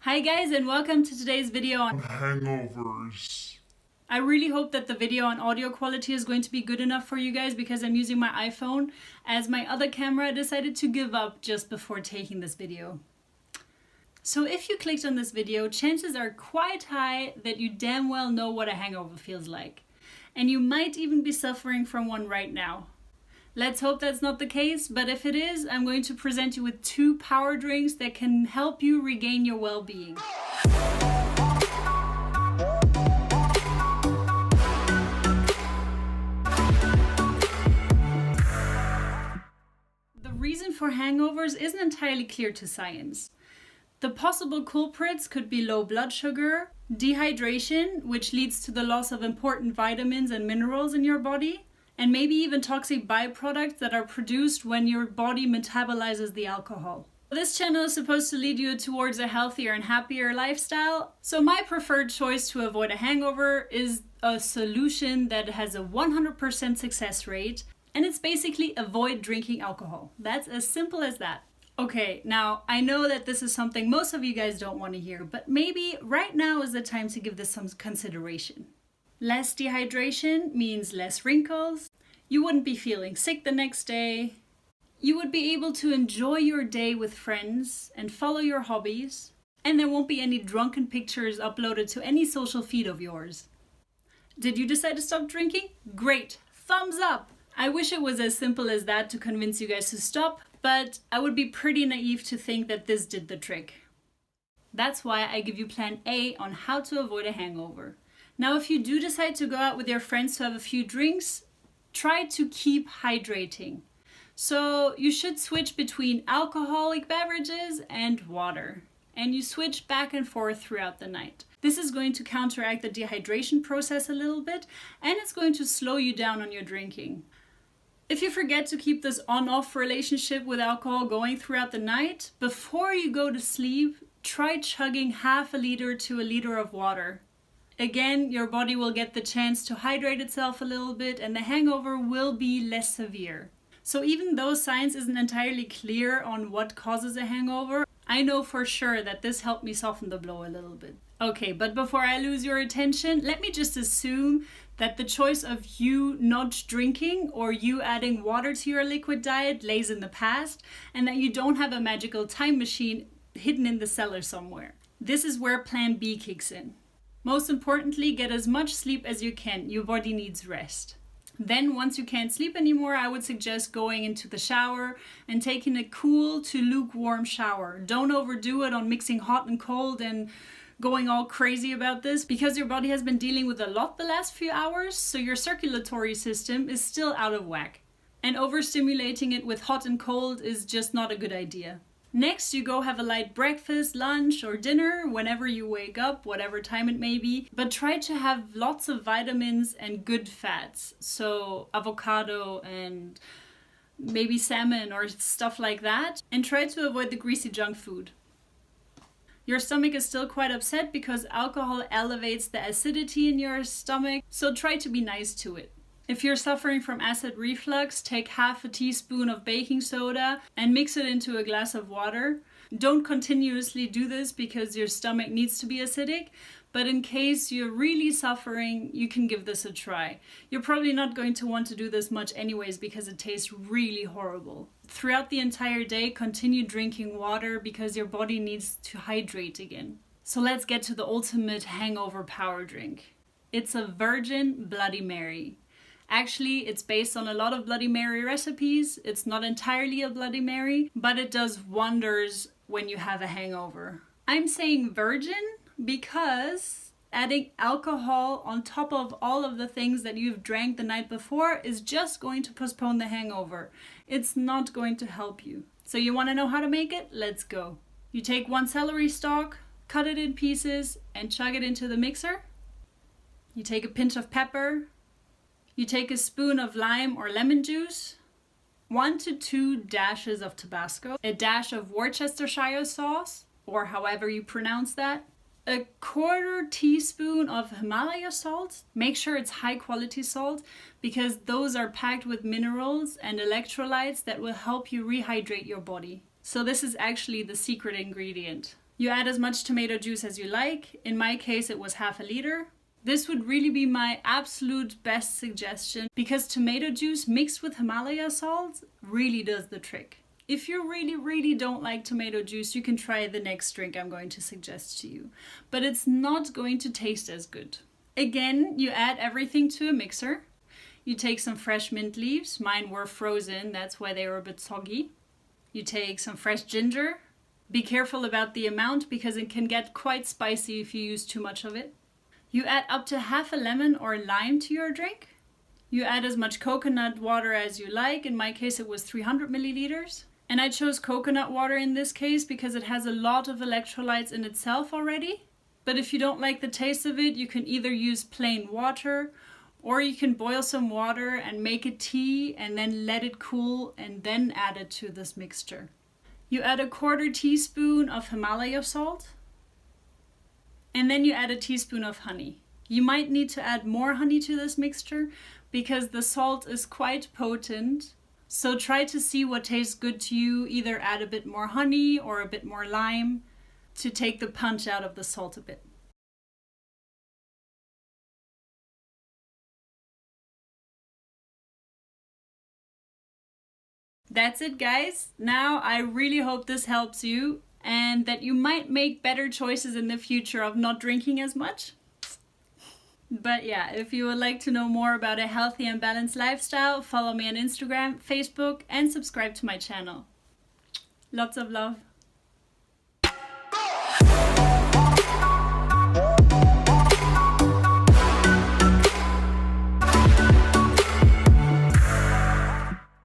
Hi guys, and welcome to today's video on hangovers. I really hope that the video and audio quality is going to be good enough for you guys because I'm using my iPhone as my other camera decided to give up just before taking this video. So if you clicked on this video, chances are quite high that you damn well know what a hangover feels like. And you might even be suffering from one right now. Let's hope that's not the case, but if it is, I'm going to present you with 2 power drinks that can help you regain your well-being. The reason for hangovers isn't entirely clear to science. The possible culprits could be low blood sugar, dehydration, which leads to the loss of important vitamins and minerals in your body, and maybe even toxic byproducts that are produced when your body metabolizes the alcohol. This channel is supposed to lead you towards a healthier and happier lifestyle, so my preferred choice to avoid a hangover is a solution that has a 100% success rate, and it's basically avoid drinking alcohol. That's as simple as that. Okay, now I know that this is something most of you guys don't want to hear, but maybe right now is the time to give this some consideration. Less dehydration means less wrinkles. You wouldn't be feeling sick the next day. You would be able to enjoy your day with friends and follow your hobbies. And there won't be any drunken pictures uploaded to any social feed of yours. Did you decide to stop drinking? Great! Thumbs up! I wish it was as simple as that to convince you guys to stop, but I would be pretty naive to think that this did the trick. That's why I give you plan A on how to avoid a hangover. Now, if you do decide to go out with your friends to have a few drinks, try to keep hydrating. So you should switch between alcoholic beverages and water. And you switch back and forth throughout the night. This is going to counteract the dehydration process a little bit, and it's going to slow you down on your drinking. If you forget to keep this on-off relationship with alcohol going throughout the night, before you go to sleep, try chugging half a liter to a liter of water. Again, your body will get the chance to hydrate itself a little bit and the hangover will be less severe. So even though science isn't entirely clear on what causes a hangover, I know for sure that this helped me soften the blow a little bit. Okay, but before I lose your attention, let me just assume that the choice of you not drinking or you adding water to your liquid diet lays in the past and that you don't have a magical time machine hidden in the cellar somewhere. This is where plan B kicks in. Most importantly, get as much sleep as you can. Your body needs rest. Then once you can't sleep anymore, I would suggest going into the shower and taking a cool to lukewarm shower. Don't overdo it on mixing hot and cold and going all crazy about this because your body has been dealing with a lot the last few hours, so your circulatory system is still out of whack. And overstimulating it with hot and cold is just not a good idea. Next, you go have a light breakfast, lunch, or dinner whenever you wake up, whatever time it may be. But try to have lots of vitamins and good fats. So avocado and maybe salmon or stuff like that. And try to avoid the greasy junk food. Your stomach is still quite upset because alcohol elevates the acidity in your stomach. So try to be nice to it. If you're suffering from acid reflux, take half a teaspoon of baking soda and mix it into a glass of water. Don't continuously do this because your stomach needs to be acidic, but in case you're really suffering, you can give this a try. You're probably not going to want to do this much anyways because it tastes really horrible. Throughout the entire day, continue drinking water because your body needs to hydrate again. So let's get to the ultimate hangover power drink. It's a virgin Bloody Mary. Actually, it's based on a lot of Bloody Mary recipes. It's not entirely a Bloody Mary, but it does wonders when you have a hangover. I'm saying virgin because adding alcohol on top of all of the things that you've drank the night before is just going to postpone the hangover. It's not going to help you. So you want to know how to make it? Let's go. You take 1 celery stalk, cut it in pieces, and chug it into the mixer. You take a pinch of pepper. You take a spoon of lime or lemon juice, 1 to 2 dashes of Tabasco, a dash of Worcestershire sauce, or however you pronounce that, a 1/4 teaspoon of Himalaya salt. Make sure it's high quality salt because those are packed with minerals and electrolytes that will help you rehydrate your body. So this is actually the secret ingredient. You add as much tomato juice as you like. In my case, it was half a liter. This would really be my absolute best suggestion because tomato juice mixed with Himalaya salt really does the trick. If you really don't like tomato juice, you can try the next drink I'm going to suggest to you. But it's not going to taste as good. Again, you add everything to a mixer. You take some fresh mint leaves. Mine were frozen, that's why they were a bit soggy. You take some fresh ginger. Be careful about the amount because it can get quite spicy if you use too much of it. You add up to half a lemon or lime to your drink. You add as much coconut water as you like. In my case, it was 300 milliliters. And I chose coconut water in this case because it has a lot of electrolytes in itself already. But if you don't like the taste of it, you can either use plain water or you can boil some water and make a tea and then let it cool and then add it to this mixture. You add a 1/4 teaspoon of Himalaya salt. And then you add a teaspoon of honey. You might need to add more honey to this mixture because the salt is quite potent. So try to see what tastes good to you. Either add a bit more honey or a bit more lime to take the punch out of the salt a bit. That's it, guys. Now I really hope this helps you and that you might make better choices in the future of not drinking as much. But yeah, if you would like to know more about a healthy and balanced lifestyle, follow me on Instagram, Facebook, and subscribe to my channel. Lots of love.